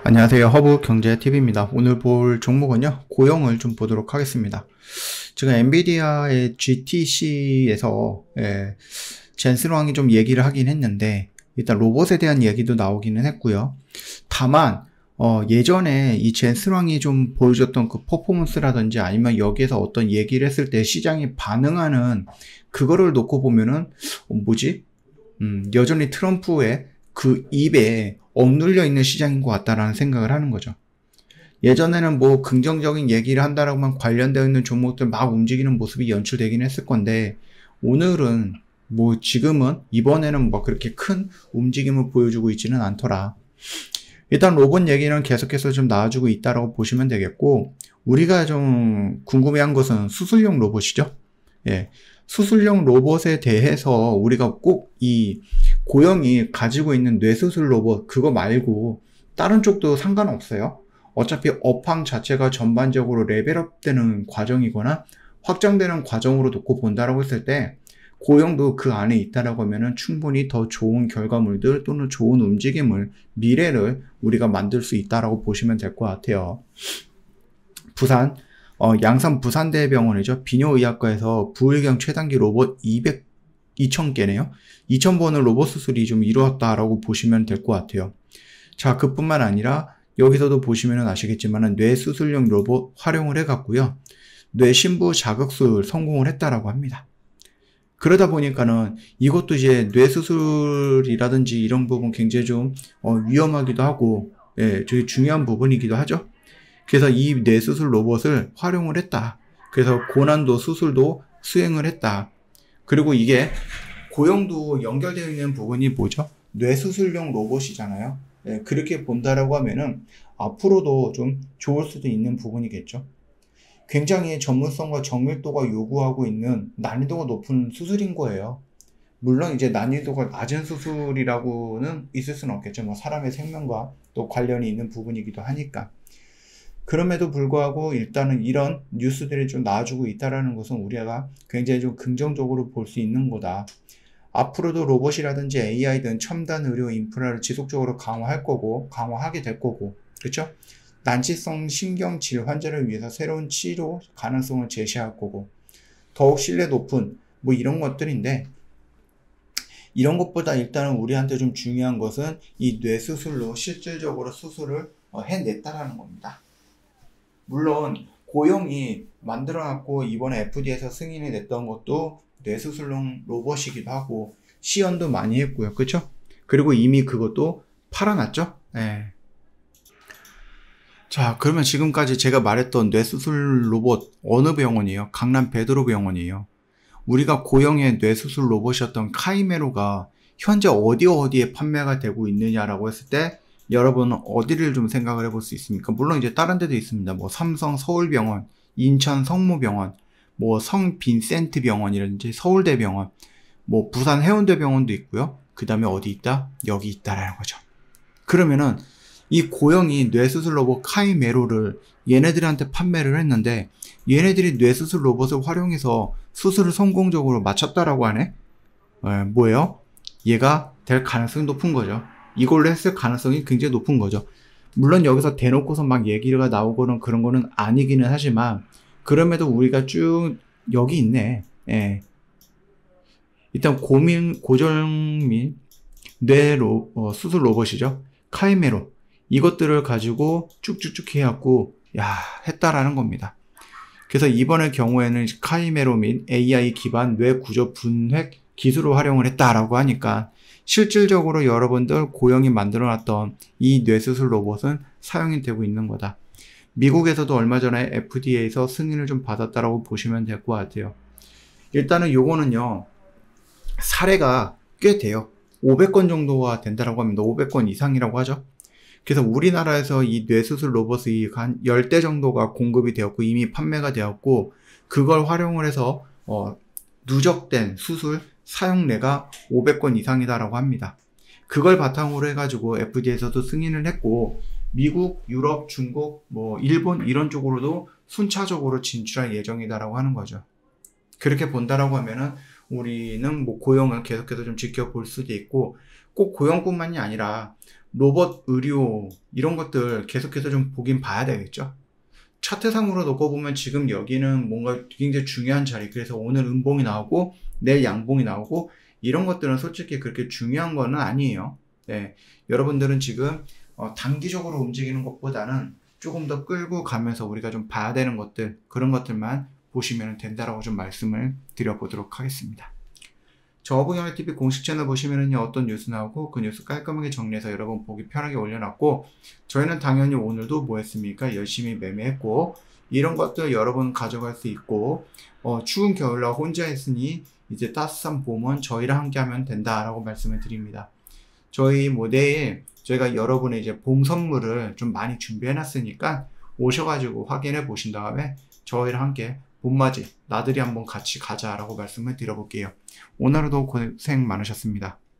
안녕하세요. 허브경제TV입니다. 오늘 볼 종목은요, 고용을 좀 보도록 하겠습니다. 제가 엔비디아의 GTC에서 젠슨왕이 좀 얘기를 하긴 했는데, 일단 로봇에 대한 얘기도 나오기는 했고요. 다만 예전에 이 젠슨왕이 좀 보여줬던 그 퍼포먼스라든지 아니면 여기에서 어떤 얘기를 했을 때 시장이 반응하는 그거를 놓고 보면은 뭐지? 여전히 트럼프의 그 입에 억눌려 있는 시장인 것 같다라는 생각을 하는 거죠. 예전에는 뭐 긍정적인 얘기를 한다라고만 관련되어 있는 종목들 막 움직이는 모습이 연출되긴 했을 건데, 오늘은 뭐 지금은 이번에는 뭐 그렇게 큰 움직임을 보여주고 있지는 않더라. 일단 로봇 얘기는 계속해서 좀 나와주고 있다라고 보시면 되겠고, 우리가 좀 궁금해한 것은 수술용 로봇이죠. 수술용 로봇에 대해서 우리가 꼭 이 고영이 가지고 있는 뇌수술 로봇 그거 말고 다른 쪽도 상관없어요. 어차피 업황 자체가 전반적으로 레벨업 되는 과정이거나 확장되는 과정으로 놓고 본다라고 했을 때 고영도 그 안에 있다라고 하면은 충분히 더 좋은 결과물들 또는 좋은 움직임을 미래를 우리가 만들 수 있다라고 보시면 될 것 같아요. 부산 양산 부산대병원이죠. 비뇨의학과에서 부울경 최단기 로봇 2000개네요. 2000번의 로봇 수술이 좀 이루었다라고 보시면 될 것 같아요. 자, 그뿐만 아니라 여기서도 보시면 아시겠지만 뇌수술용 로봇 활용을 해갔고요. 뇌신부 자극술 성공을 했다라고 합니다. 그러다 보니까는 이것도 이제 뇌수술이라든지 이런 부분 굉장히 좀 위험하기도 하고 되게 중요한 부분이기도 하죠. 그래서 이 뇌수술 로봇을 활용을 했다. 그래서 고난도 수술도 수행을 했다. 그리고 이게 고용도 연결되어 있는 부분이 뭐죠? 뇌수술용 로봇이잖아요. 그렇게 본다라고 하면은 앞으로도 좀 좋을 수도 있는 부분이겠죠. 굉장히 전문성과 정밀도가 요구하고 있는 난이도가 높은 수술인 거예요. 물론 이제 난이도가 낮은 수술이라고는 있을 수는 없겠죠. 뭐 사람의 생명과 또 관련이 있는 부분이기도 하니까. 그럼에도 불구하고 일단은 이런 뉴스들이 좀 나와주고 있다는 것은 우리가 굉장히 좀 긍정적으로 볼 수 있는 거다. 앞으로도 로봇이라든지 AI든 첨단 의료 인프라를 지속적으로 강화할 거고 강화하게 될 거고, 그렇죠? 난치성 신경질 환자를 위해서 새로운 치료 가능성을 제시할 거고, 더욱 신뢰 높은 뭐 이런 것들인데, 이런 것보다 일단은 우리한테 좀 중요한 것은 이 뇌수술로 실질적으로 수술을 해냈다라는 겁니다. 물론 고용이 만들어놨고 이번에 FDA에서 승인이 냈던 것도 뇌수술용 로봇이기도 하고 시연도 많이 했고요. 그렇죠? 그리고 이미 그것도 팔아놨죠? 자, 그러면 지금까지 제가 말했던 뇌수술 로봇 어느 병원이에요? 강남 베드로 병원이에요. 우리가 고영의 뇌수술 로봇이었던 카이메로가 현재 어디에 판매가 되고 있느냐라고 했을 때 여러분은 어디를 좀 생각을 해볼 수 있습니까? 물론 이제 다른 데도 있습니다. 뭐 삼성 서울병원, 인천 성모병원, 뭐 성빈센트 병원이라든지 서울대병원, 뭐 부산 해운대병원도 있고요. 그 다음에 어디 있다? 여기 있다라는 거죠. 그러면은 이 고영이 뇌수술 로봇 카이메로를 얘네들한테 판매를 했는데 얘네들이 뇌수술 로봇을 활용해서 수술을 성공적으로 마쳤다라고 하네? 뭐예요? 얘가 될 가능성이 높은 거죠. 이걸로 했을 가능성이 굉장히 높은 거죠. 물론 여기서 대놓고서 막 얘기가 나오고는 그런 거는 아니기는 하지만 그럼에도 우리가 쭉 여기 있네. 일단 고정민 수술 로봇이죠. 카이메로 이것들을 가지고 쭉쭉쭉 해갖고 했다라는 겁니다. 그래서 이번의 경우에는 카이메로 및 AI 기반 뇌 구조 분획 기술을 활용을 했다라고 하니까 실질적으로 여러분들 고영이 만들어놨던 이 뇌수술 로봇은 사용이 되고 있는 거다. 미국에서도 얼마 전에 FDA에서 승인을 좀 받았다라고 보시면 될 것 같아요. 일단은 요거는요, 사례가 꽤 돼요. 500건 정도가 된다라고 합니다. 500건 이상이라고 하죠. 그래서 우리나라에서 이 뇌수술 로봇이 한 10대 정도가 공급이 되었고 이미 판매가 되었고 그걸 활용을 해서 누적된 수술 사용례가 500건 이상이다라고 합니다. 그걸 바탕으로 해가지고 FDA에서도 승인을 했고 미국, 유럽, 중국, 뭐 일본 이런 쪽으로도 순차적으로 진출할 예정이다라고 하는 거죠. 그렇게 본다라고 하면은 우리는 뭐 고용을 계속해서 좀 지켜볼 수도 있고 꼭 고용뿐만이 아니라 로봇 의료 이런 것들 계속해서 좀 보긴 봐야 되겠죠. 차트상으로 놓고 보면 지금 여기는 뭔가 굉장히 중요한 자리, 그래서 오늘 음봉이 나오고 내일 양봉이 나오고 이런 것들은 솔직히 그렇게 중요한 거는 아니에요. 네, 여러분들은 지금 단기적으로 움직이는 것보다는 조금 더 끌고 가면서 우리가 좀 봐야 되는 것들, 그런 것들만 보시면 된다라고 좀 말씀을 드려보도록 하겠습니다. 저어부경제TV 공식 채널 보시면은요, 어떤 뉴스 나오고 그 뉴스 깔끔하게 정리해서 여러분 보기 편하게 올려놨고, 저희는 당연히 오늘도 뭐 했습니까? 열심히 매매했고, 이런 것들 여러분 가져갈 수 있고, 추운 겨울날 혼자 했으니 이제 따뜻한 봄은 저희랑 함께 하면 된다라고 말씀을 드립니다. 저희 내일 저희가 여러분의 이제 봄 선물을 좀 많이 준비해 놨으니까 오셔가지고 확인해 보신 다음에 저희랑 함께 봄맞이 나들이 한번 같이 가자라고 말씀을 드려볼게요. 오늘도 고생 많으셨습니다.